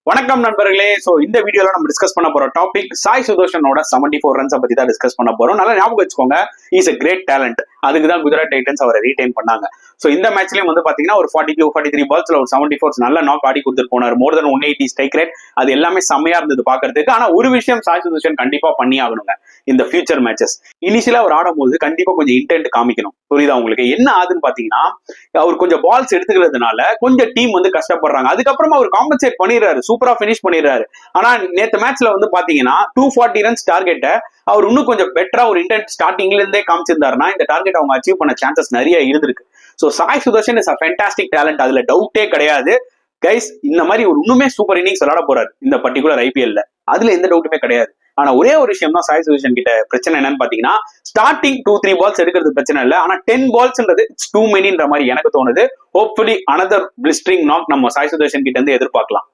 வணக்கம் நண்பர்களே. சோ இந்த வீடியோல நம்ம டிஸ்கஸ் பண்ண போற டாபிக் சாய் சுதர்ஷனோட 74 ரன்ஸ் பத்தி தான் டிஸ்கஸ் பண்ண போறோம். நல்லா ஞாபகம் வச்சுக்கோங்க, இஸ் a great talent. அதுக்கு தான் குஜராத் டைட்டன்ஸ் அவரை ரீடைன் பண்ணாங்க. சோ இந்த மேட்ச்லயும் வந்து பாத்தீங்கன்னா ஒரு 43 பால்ஸ்ல ஒரு 74 நல்ல நாக் ஆடி கொடுத்துட்டு போனார். மோர் தென் 180 ஸ்ட்ரைக் ரேட். அது எல்லாமே செம்மையா இருந்தது பாக்குறதுக்கு. ஆனா ஒரு விஷயம் சாய் சுதர்ஷன் கண்டிப்பா பண்ணி ஆகணுங்க இந்த ஃபியூச்சர் மேட்சஸ். இனிஷியலா அவர் ஆடும்போது கண்டிப்பா கொஞ்சம் இன்டென்ட் காமிக்கணும். புரியுதா உங்களுக்கு? என்ன ஆகுதுன்னு பாத்தீங்கன்னா அவர் கொஞ்சம் பால்ஸ் எடுத்துக்கிறதுனால கொஞ்சம் டீம் வந்து கஷ்டப்படுறாங்க. அதுக்கப்புறமா அவர் காம்பன்சேட் பண்ணிடுறாரு, சூப்பரா பினிஷ் பண்ணிடுறாரு. ஆனா நேத்து மேட்ச்ல வந்து பாத்தீங்கன்னா 240 ரன்ஸ் டார்கெட்ட அவர் இன்னும் கொஞ்சம் பெட்டரா ஒரு இன்டென்ட் ஸ்டார்டிங்ல இருந்தே காமிச்சிருந்தாருன்னா இந்த டார்கெட் அவங்க அச்சீவ் பண்ண சான்சஸ் நிறைய இருந்திருக்கு. So Sai Sudharsan is a fantastic talent, அதுல டவுட்டே கிடையாது கைஸ். இந்த மாதிரி ஒரு இன்னுமே சூப்பர் இன்னிங்ஸ் விளையாட போறாரு இந்த பர்டிகுலர் ஐபிஎல்ல, அதுல எந்த டவுட்டுமே கிடையாது. ஆனா ஒரே ஒரு விஷயம் தான் சாய் சுதர்ஷன் கிட்ட பிரச்சனை என்னன்னு பாத்தீங்கன்னா ஸ்டார்டிங் 2-3 பால்ஸ் எடுக்கிறது பிரச்சனை இல்லை, ஆனா 10 பால்ஸ்ன்றது இட்ஸ் டூ மெனின்ற மாதிரி எனக்கு தோணுது. ஹோப்ஃபுல்லி அனதர் பிளிஸ்டரிங் நாக் நம்ம சாய் சுதர்ஷன் கிட்ட இருந்து எதிர்பார்க்கலாம்.